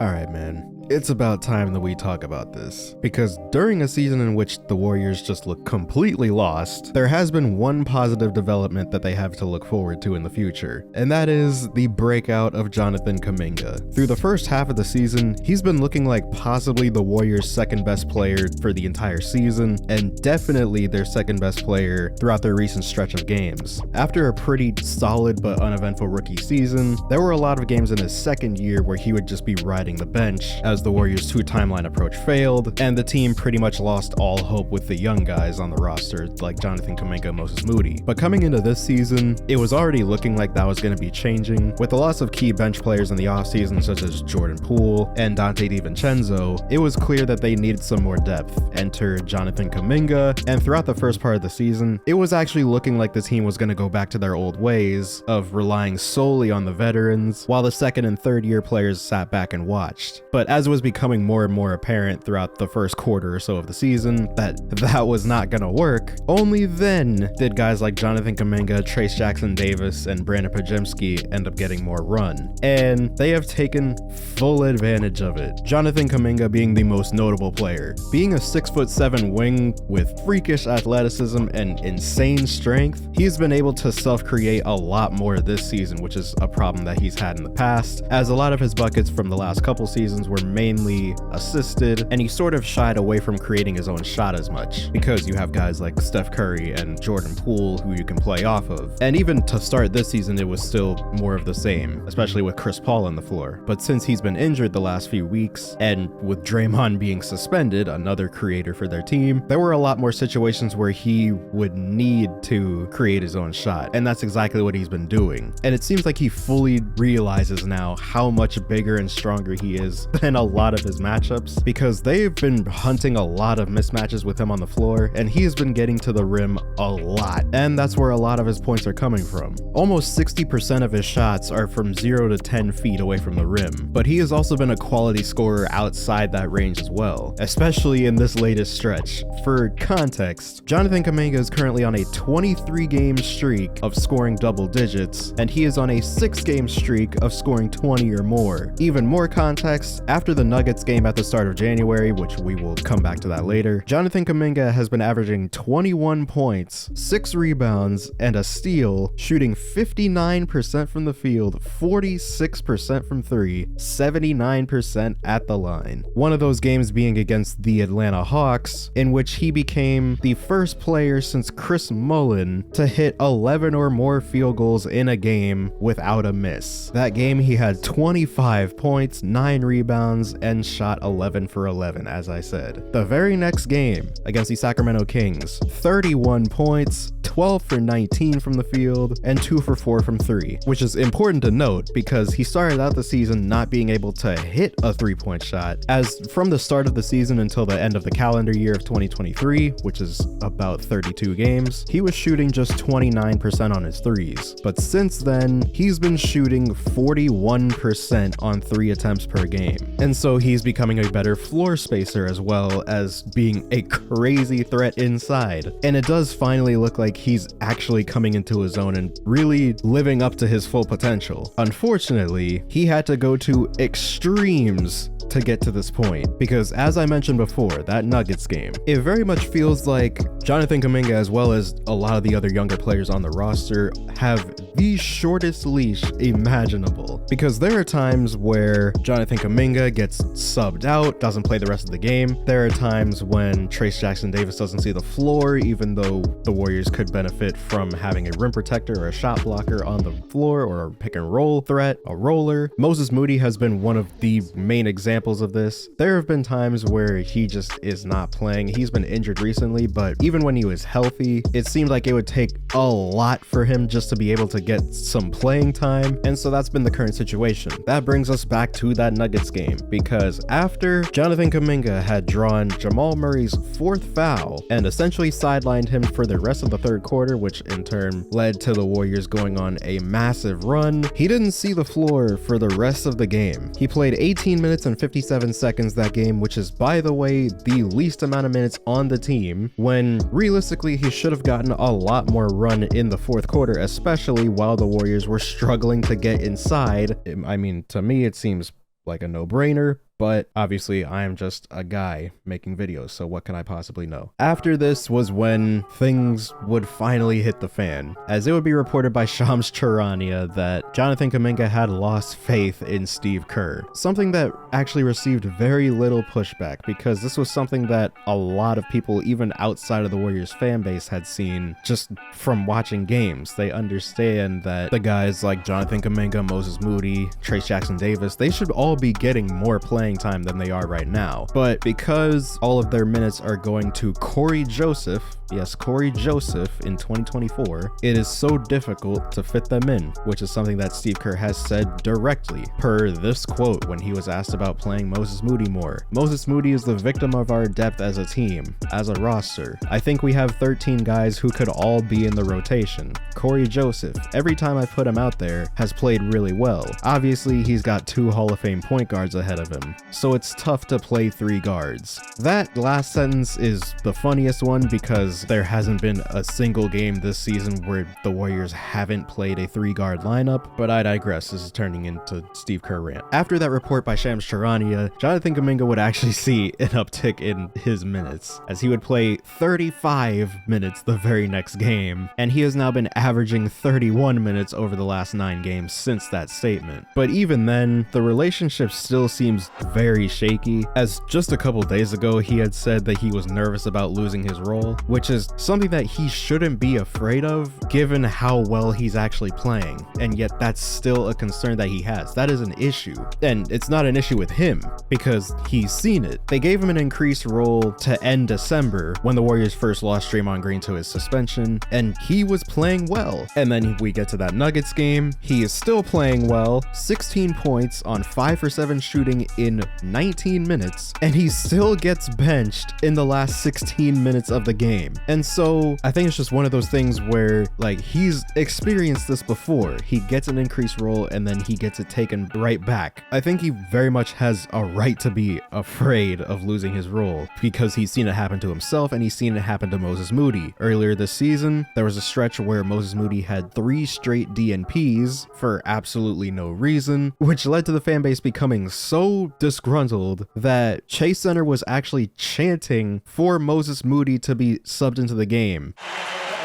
Alright, man. It's about time that we talk about this, because during a season in which the Warriors just look completely lost, there has been one positive development that they have to look forward to in the future, and that is the breakout of Jonathan Kuminga. Through the first half of the season, he's been looking like possibly the Warriors' second best player for the entire season, and definitely their second best player throughout their recent stretch of games. After a pretty solid but uneventful rookie season, there were a lot of games in his second year where he would just be riding the bench as the Warriors' two-timeline approach failed, and the team pretty much lost all hope with the young guys on the roster like Jonathan Kuminga and Moses Moody. But coming into this season, it was already looking like that was going to be changing. With the loss of key bench players in the offseason such as Jordan Poole and Dante DiVincenzo, it was clear that they needed some more depth. Enter Jonathan Kuminga, and throughout the first part of the season, it was actually looking like the team was going to go back to their old ways of relying solely on the veterans, while the second and third year players sat back and watched. But as it was becoming more and more apparent throughout the first quarter or so of the season that was not gonna work, only then did guys like Jonathan Kuminga, Trace Jackson-Davis, and Brandon Podziemski end up getting more run. And they have taken full advantage of it. Jonathan Kuminga being the most notable player. Being a 6'7" wing with freakish athleticism and insane strength, he's been able to self-create a lot more this season, which is a problem that he's had in the past, as a lot of his buckets from the last couple seasons were mainly assisted, and he sort of shied away from creating his own shot as much, because you have guys like Steph Curry and Jordan Poole who you can play off of. And even to start this season, it was still more of the same, especially with Chris Paul on the floor. But since he's been injured the last few weeks, and with Draymond being suspended, another creator for their team, there were a lot more situations where he would need to create his own shot, and that's exactly what he's been doing. And it seems like he fully realizes now how much bigger and stronger he is than a lot of his matchups, because they've been hunting a lot of mismatches with him on the floor, and he has been getting to the rim a lot, and that's where a lot of his points are coming from. Almost 60% of his shots are from 0 to 10 feet away from the rim, but he has also been a quality scorer outside that range as well, especially in this latest stretch. For context, Jonathan Kuminga is currently on a 23-game streak of scoring double digits, and he is on a 6-game streak of scoring 20 or more. Even more context, after the Nuggets game at the start of January, which we will come back to that later, Jonathan Kuminga has been averaging 21 points, 6 rebounds, and a steal, shooting 59% from the field, 46% from 3, 79% at the line. One of those games being against the Atlanta Hawks, in which he became the first player since Chris Mullin to hit 11 or more field goals in a game without a miss. That game he had 25 points, 9 rebounds, and shot 11 for 11, as I said. The very next game, against the Sacramento Kings, 31 points, 12 for 19 from the field, and 2 for 4 from 3, which is important to note because he started out the season not being able to hit a 3-point shot, as from the start of the season until the end of the calendar year of 2023, which is about 32 games, he was shooting just 29% on his threes. But since then, he's been shooting 41% on 3 attempts per game. And so he's becoming a better floor spacer as well as being a crazy threat inside. And it does finally look like he's actually coming into his own and really living up to his full potential. Unfortunately, he had to go to extremes to get to this point, because as I mentioned before, that Nuggets game, it very much feels like Jonathan Kuminga, as well as a lot of the other younger players on the roster, have the shortest leash imaginable, because there are times where Jonathan Kuminga gets subbed out, doesn't play the rest of the game. There are times when Trace Jackson-Davis doesn't see the floor, even though the Warriors could benefit from having a rim protector or a shot blocker on the floor, or a pick and roll threat, a roller. Moses Moody has been one of the main examples of this. There have been times where he just is not playing. He's been injured recently, but even when he was healthy, it seemed like it would take a lot for him just to be able to get some playing time, and so that's been the current situation. That brings us back to that Nuggets game, because after Jonathan Kuminga had drawn Jamal Murray's 4th foul and essentially sidelined him for the rest of the third quarter, which in turn led to the Warriors going on a massive run, he didn't see the floor for the rest of the game. He played 18 minutes and 57 seconds that game, which is, by the way, the least amount of minutes on the team, when realistically he should have gotten a lot more run in the fourth quarter, especially while the Warriors were struggling to get inside. I mean, to me, it seems like a no-brainer, but obviously I am just a guy making videos, so what can I possibly know? After this was when things would finally hit the fan, as it would be reported by Shams Charania that Jonathan Kuminga had lost faith in Steve Kerr, something that actually received very little pushback, because this was something that a lot of people, even outside of the Warriors fan base, had seen just from watching games. They understand that the guys like Jonathan Kuminga, Moses Moody, Trayce Jackson-Davis, they should all be getting more playing time than they are right now. But because all of their minutes are going to Corey Joseph, yes, Corey Joseph in 2024, it is so difficult to fit them in, which is something that Steve Kerr has said directly, per this quote when he was asked about playing Moses Moody more. Moses Moody is the victim of our depth as a team, as a roster. I think we have 13 guys who could all be in the rotation. Corey Joseph, every time I put him out there, has played really well. Obviously, he's got 2 Hall of Fame point guards ahead of him, so it's tough to play 3 guards. That last sentence is the funniest one because there hasn't been a single game this season where the Warriors haven't played a 3-guard lineup, but I digress. This is turning into Steve Kerr rant. After that report by Shams Charania, Jonathan Kuminga would actually see an uptick in his minutes, as he would play 35 minutes the very next game, and he has now been averaging 31 minutes over the last 9 games since that statement. But even then, the relationship still seems very shaky, as just a couple days ago he had said that he was nervous about losing his role, which is something that he shouldn't be afraid of given how well he's actually playing, and yet that's still a concern that he has. That is an issue, and it's not an issue with him because he's seen it. They gave him an increased role to end December when the Warriors first lost Draymond Green to his suspension, and he was playing well. And then we get to that Nuggets game, he is still playing well, 16 points on 5 for 7 shooting in 19 minutes, and he still gets benched in the last 16 minutes of the game. And so I think it's just one of those things where, like, he's experienced this before. He gets an increased role and then he gets it taken right back. I think he very much has a right to be afraid of losing his role because he's seen it happen to himself and he's seen it happen to Moses Moody. Earlier this season, there was a stretch where Moses Moody had 3 straight DNPs for absolutely no reason, which led to the fan base becoming so disgruntled that Chase Center was actually chanting for Moses Moody to be subbed into the game.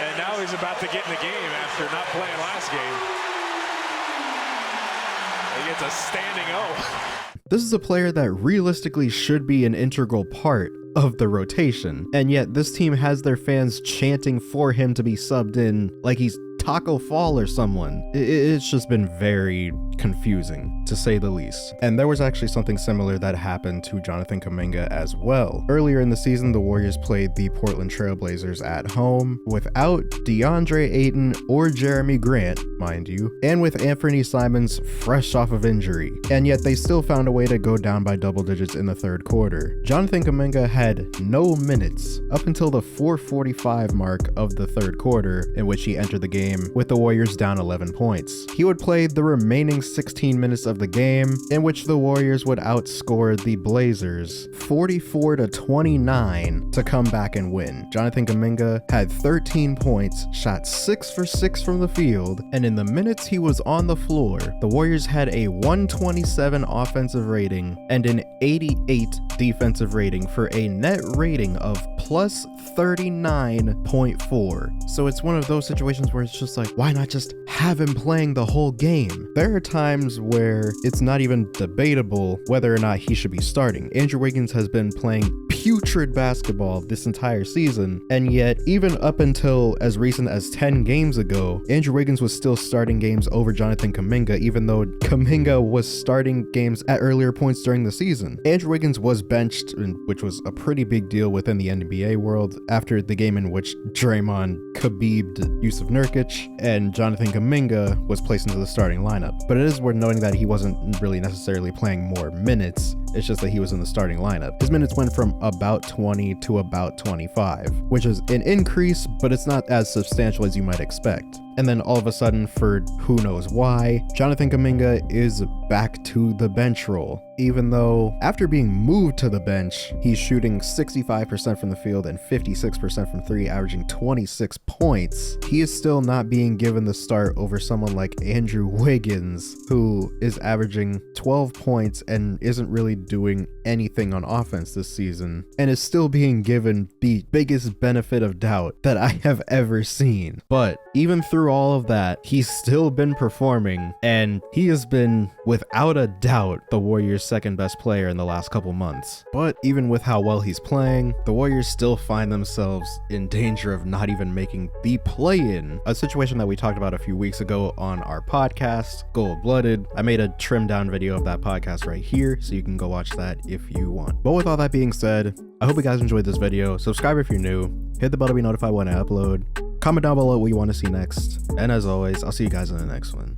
And now he's about to get in the game after not playing last game. He gets a standing O. This is a player that realistically should be an integral part of the rotation, and yet this team has their fans chanting for him to be subbed in like he's Taco Fall or someone. It's just been very confusing, to say the least. And there was actually something similar that happened to Jonathan Kuminga as well. Earlier in the season, the Warriors played the Portland Trailblazers at home without DeAndre Ayton or Jeremy Grant, mind you, and with Anthony Simons fresh off of injury. And yet they still found a way to go down by double digits in the third quarter. Jonathan Kuminga had no minutes up until the 4:45 mark of the third quarter, in which he entered the game with the Warriors down 11 points. He would play the remaining 16 minutes of the game, in which the Warriors would outscore the Blazers 44-29 to come back and win. Jonathan Kuminga had 13 points, shot 6 for 6 from the field, and in the minutes he was on the floor, the Warriors had a 127 offensive rating and an 88 defensive rating for a net rating of plus 39.4. So it's one of those situations where it's just like, why not just have him playing the whole game? There are times where it's not even debatable whether or not he should be starting. Andrew Wiggins has been playing putrid basketball this entire season, and yet even up until as recent as 10 games ago, Andrew Wiggins was still starting games over Jonathan Kuminga, even though Kuminga was starting games at earlier points during the season. Andrew Wiggins was benched, which was a pretty big deal within the NBA world, after the game in which Draymond Khabib'd Yusuf Nurkic and Jonathan Kuminga was placed into the starting lineup. But it is worth noting that he wasn't really necessarily playing more minutes. It's just that he was in the starting lineup. His minutes went from about 20 to about 25, which is an increase, but it's not as substantial as you might expect. And then all of a sudden, for who knows why, Jonathan Kuminga is back to the bench role. Even though after being moved to the bench, he's shooting 65% from the field and 56% from three, averaging 26 points, he is still not being given the start over someone like Andrew Wiggins, who is averaging 12 points and isn't really doing anything on offense this season, and is still being given the biggest benefit of doubt that I have ever seen. But even through all of that, he's still been performing, and he has been, without a doubt, the Warriors' second best player in the last couple months. But even with how well he's playing, the Warriors still find themselves in danger of not even making the play-in, a situation that we talked about a few weeks ago on our podcast, Gold-Blooded. I made a trimmed down video of that podcast right here, so you can go watch that if you want. But with all that being said, I hope you guys enjoyed this video. Subscribe if you're new, hit the bell to be notified when I upload, comment down below what you want to see next, and as always, I'll see you guys in the next one.